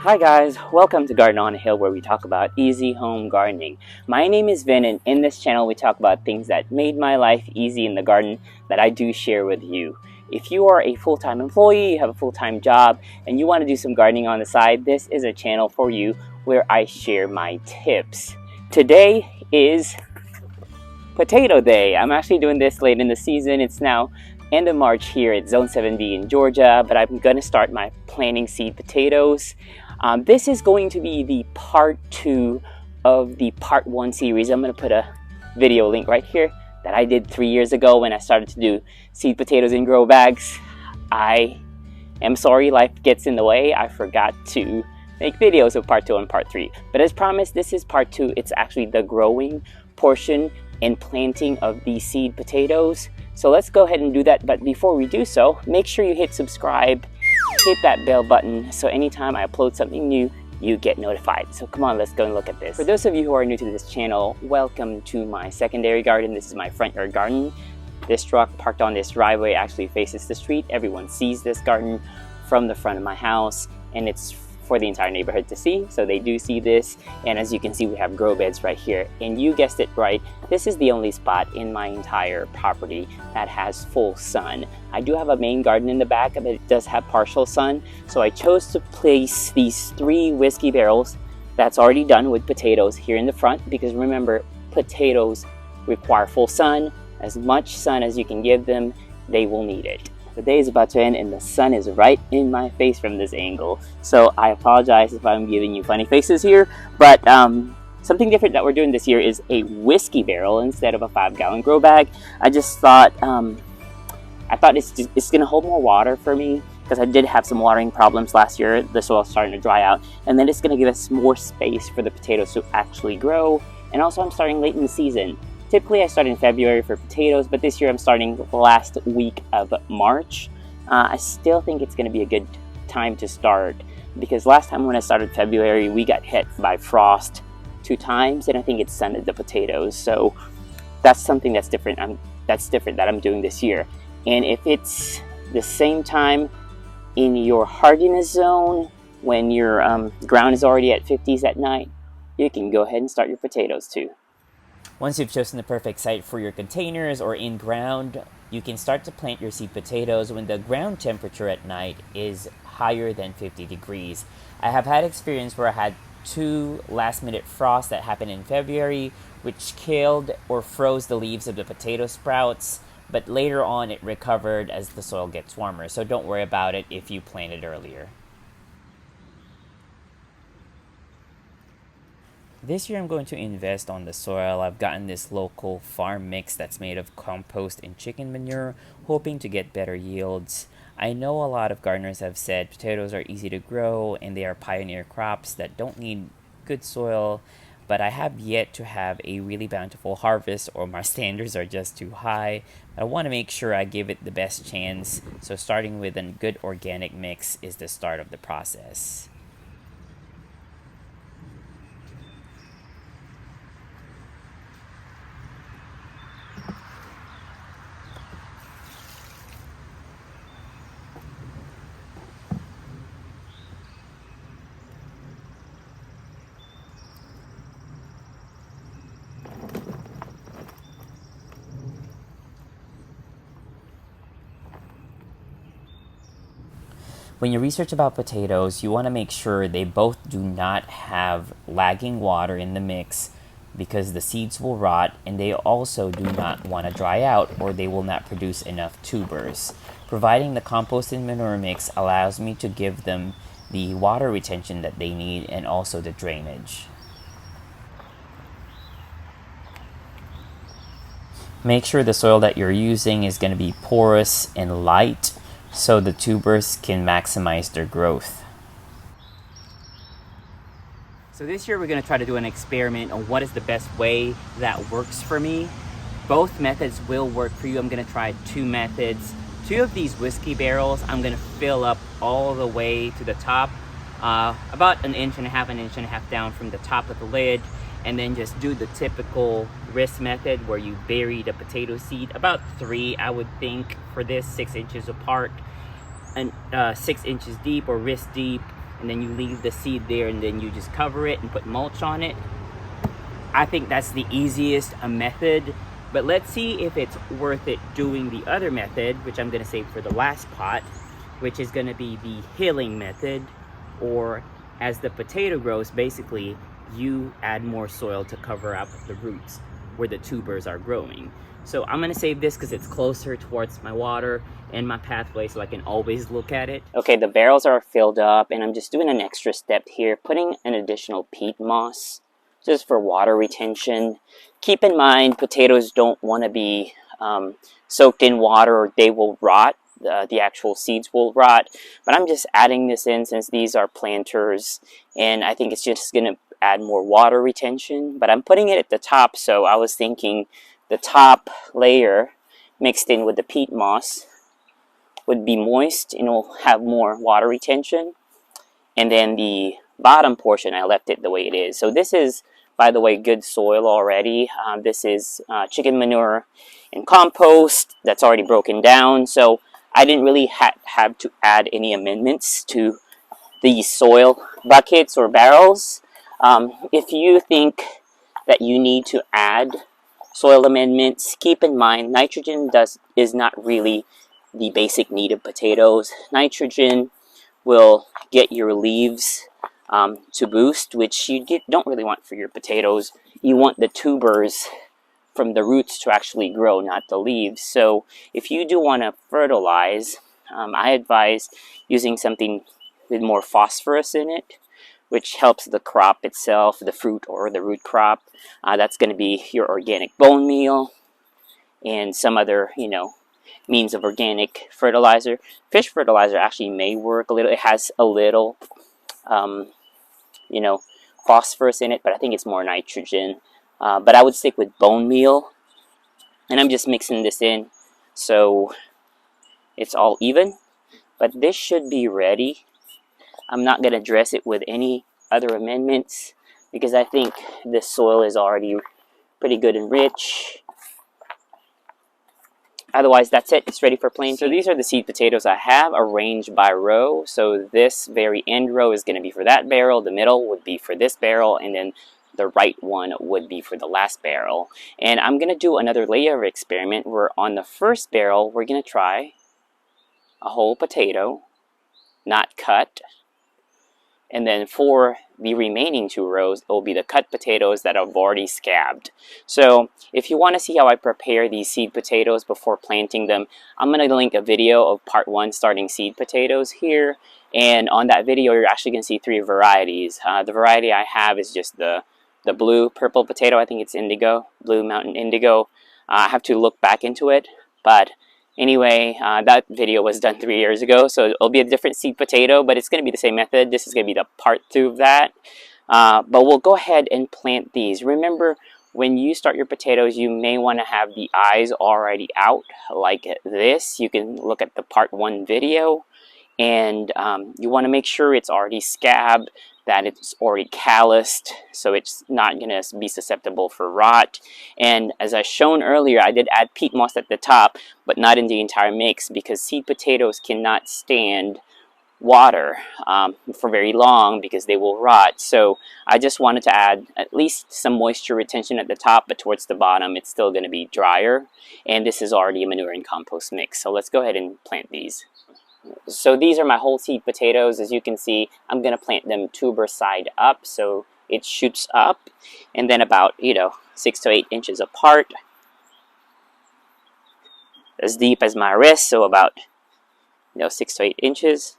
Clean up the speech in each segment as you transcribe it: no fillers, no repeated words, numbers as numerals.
Hi guys, welcome to Garden on a Hill, where we talk about easy home gardening. My name is Vin, and in this channel we talk about things that made my life easy in the garden that I do share with you. If you are a full-time employee, you have a full-time job, and you want to do some gardening on the side, this is a channel for you where I share my tips. Today is Potato Day. I'm actually doing this late in the season. It's now end of March here at Zone 7B in Georgia, but I'm going to start my planting seed potatoes. This is going to be the part 2 of the part 1 series. I'm going to put a video link right here that I did 3 years ago when I started to do seed potatoes in grow bags. I am sorry life gets in the way. I forgot to make videos of part 2 and part 3. But as promised, this is part 2. It's actually the growing portion and planting of these seed potatoes. So let's go ahead and do that. But before we do so, make sure you hit subscribe. Hit that bell button so anytime I upload something new, you get notified. So come on, let's go and look at this. For those of you who are new to this channel, welcome to my secondary garden. This is my front yard garden. This truck parked on this driveway actually faces the street. Everyone sees this garden from the front of my house, and it's for the entire neighborhood to see, so they do see this. And as you can see, we have grow beds right here, and you guessed it right, this is the only spot in my entire property that has full sun. I do have a main garden in the back, but it does have partial sun, so I chose to place these 3 whiskey barrels that's already done with potatoes here in the front, because remember, potatoes require full sun. As much sun as you can give them, they will need it. The day is about to end and the sun is right in my face from this angle, so I apologize if I'm giving you funny faces here, but something different that we're doing this year is a whiskey barrel instead of a 5-gallon grow bag. I just thought it's gonna hold more water for me, because I did have some watering problems last year. The soil's starting to dry out, and then it's gonna give us more space for the potatoes to actually grow. And also, I'm starting late in the season. Typically I start in February for potatoes, but this year I'm starting the last week of March. I still think it's going to be a good time to start, because last time when I started February, we got hit by frost 2 times, and I think it stunted the potatoes. So that's something that's different. That I'm doing this year. And if it's the same time in your hardiness zone, when your ground is already at 50s at night, you can go ahead and start your potatoes too. Once you've chosen the perfect site for your containers or in ground, you can start to plant your seed potatoes when the ground temperature at night is higher than 50 degrees. I have had experience where I had 2 last-minute frosts that happened in February, which killed or froze the leaves of the potato sprouts, but later on it recovered as the soil gets warmer, so don't worry about it if you planted earlier. This year I'm going to invest on the soil. I've gotten this local farm mix that's made of compost and chicken manure, hoping to get better yields. I know a lot of gardeners have said potatoes are easy to grow and they are pioneer crops that don't need good soil, but I have yet to have a really bountiful harvest, or my standards are just too high. I want to make sure I give it the best chance, so starting with a good organic mix is the start of the process. When you research about potatoes, you want to make sure they both do not have lagging water in the mix, because the seeds will rot, and they also do not want to dry out or they will not produce enough tubers. Providing the compost and manure mix allows me to give them the water retention that they need and also the drainage. Make sure the soil that you're using is going to be porous and light, so the tubers can maximize their growth. So this year we're going to try to do an experiment on what is the best way that works for me. Both methods will work for you. I'm going to try 2 methods. 2 of these whiskey barrels I'm going to fill up all the way to the top, about 1.5 inches down from the top of the lid, and then just do the typical wrist method where you bury the potato seed, about 3 I would think for this, 6 inches apart, and 6 inches deep or wrist deep, and then you leave the seed there, and then you just cover it and put mulch on it. I think that's the easiest method, but let's see if it's worth it doing the other method, which I'm gonna save for the last pot, which is gonna be the hilling method, or as the potato grows, basically, you add more soil to cover up the roots where the tubers are growing. So I'm gonna save this because it's closer towards my water and my pathway, so I can always look at it. Okay, the barrels are filled up, and I'm just doing an extra step here, putting an additional peat moss just for water retention. Keep in mind, potatoes don't want to be soaked in water or they will rot. The actual seeds will rot. But I'm just adding this in since these are planters, and I think it's just going to add more water retention. But I'm putting it at the top, so I was thinking the top layer mixed in with the peat moss would be moist and will have more water retention. And then the bottom portion, I left it the way it is. So this is, by the way, good soil already. This is chicken manure and compost that's already broken down. So I didn't really have to add any amendments to the soil buckets or barrels. If you think that you need to add soil amendments, keep in mind nitrogen is not really the basic need of potatoes. Nitrogen will get your leaves to boost, which you don't really want for your potatoes. You want the tubers from the roots to actually grow, not the leaves. So if you do want to fertilize, I advise using something with more phosphorus in it, which helps the crop itself, the fruit or the root crop. That's going to be your organic bone meal and some other, means of organic fertilizer. Fish fertilizer actually may work a little. It has a little, phosphorus in it, but I think it's more nitrogen. But I would stick with bone meal, and I'm just mixing this in so it's all even. But this should be ready. I'm not going to dress it with any other amendments because I think this soil is already pretty good and rich. Otherwise, that's it. It's ready for planting. So these are the seed potatoes I have arranged by row. So this very end row is going to be for that barrel. The middle would be for this barrel. And then the right one would be for the last barrel. And I'm going to do another layer experiment where on the first barrel, we're going to try a whole potato, not cut. And then for the remaining two rows, it will be the cut potatoes that have already scabbed. So if you want to see how I prepare these seed potatoes before planting them, I'm going to link a video of part 1 starting seed potatoes here. And on that video, you're actually going to see 3 varieties. The variety I have is just the blue purple potato. I think it's indigo, blue mountain indigo. I have to look back into it, but anyway, that video was done 3 years ago, so it'll be a different seed potato, but it's going to be the same method. This is going to be the part 2 of that. But we'll go ahead and plant these. Remember, when you start your potatoes, you may want to have the eyes already out like this. You can look at the part 1 video, and you want to make sure it's already scabbed, that it's already calloused, so it's not going to be susceptible for rot. And as I shown earlier, I did add peat moss at the top, but not in the entire mix, because seed potatoes cannot stand water for very long because they will rot. So I just wanted to add at least some moisture retention at the top, but towards the bottom it's still going to be drier. And this is already a manure and compost mix. So let's go ahead and plant these. So these are my whole seed potatoes. As you can see, I'm going to plant them tuber side up, so it shoots up, and then about 6 to 8 inches apart, as deep as my wrist, so about 6 to 8 inches.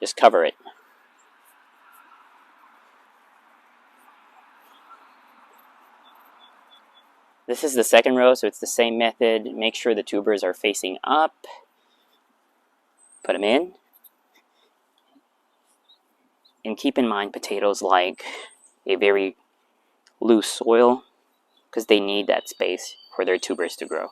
Just cover it. This is the second row, so it's the same method. Make sure the tubers are facing up. Put them in. And keep in mind, potatoes like a very loose soil because they need that space for their tubers to grow.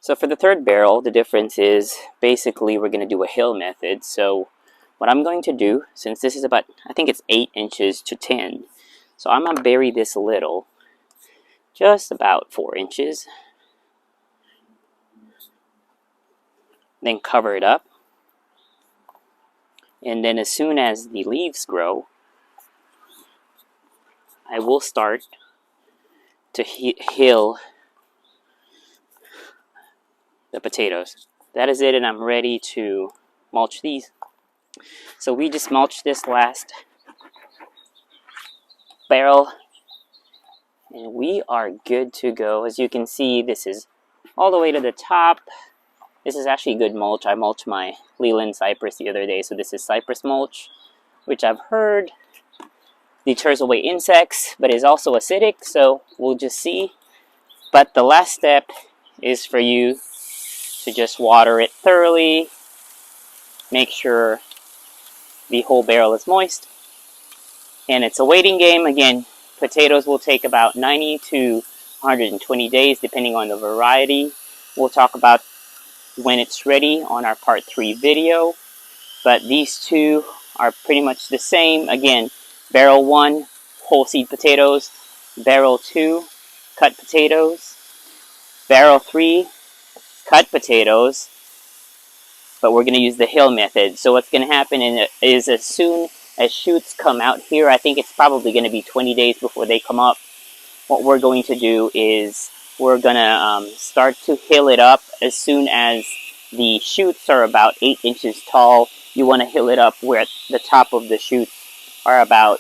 So for the third barrel, the difference is basically we're going to do a hill method. So what I'm going to do, since this is about, I think it's 8 inches to 10, so I'm going to bury this a little, just about 4 inches. Then cover it up. And then as soon as the leaves grow, I will start to hill the potatoes. That is it, and I'm ready to mulch these. So we just mulched this last barrel, and we are good to go. As you can see, this is all the way to the top. This is actually good mulch. I mulched my Leland cypress the other day, so this is cypress mulch, which I've heard deters away insects, but is also acidic, so we'll just see. But the last step is for you to just water it thoroughly. Make sure the whole barrel is moist. And it's a waiting game. Again, potatoes will take about 90 to 120 days, depending on the variety. We'll talk about when it's ready on our part 3 video. But these two are pretty much the same. Again, barrel 1, whole seed potatoes. Barrel 2, cut potatoes. Barrel 3, cut potatoes. But we're going to use the hill method. So what's going to happen is as soon as shoots come out here, I think it's probably going to be 20 days before they come up. What we're going to do is we're going to start to hill it up as soon as the shoots are about 8 inches tall. You want to hill it up where the top of the shoots are about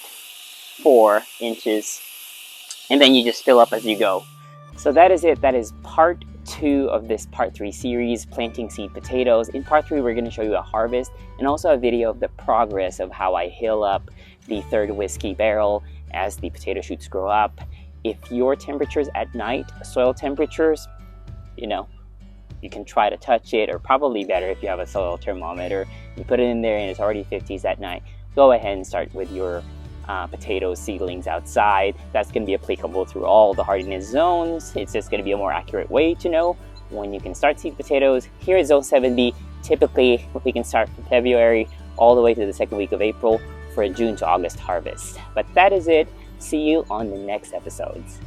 4 inches. And then you just fill up as you go. So that is it. That is part 2 of this part 3 series, planting seed potatoes. In part 3, we're going to show you a harvest and also a video of the progress of how I hill up the 3rd whiskey barrel as the potato shoots grow up. If your temperatures at night, soil temperatures, you can try to touch it, or probably better if you have a soil thermometer. You put it in there and it's already 50s at night. Go ahead and start with your potato seedlings outside. That's going to be applicable through all the hardiness zones. It's just going to be a more accurate way to know when you can start seed potatoes. Here at Zone 7B, typically we can start from February all the way to the 2nd week of April for a June to August harvest. But that is it. See you on the next episodes.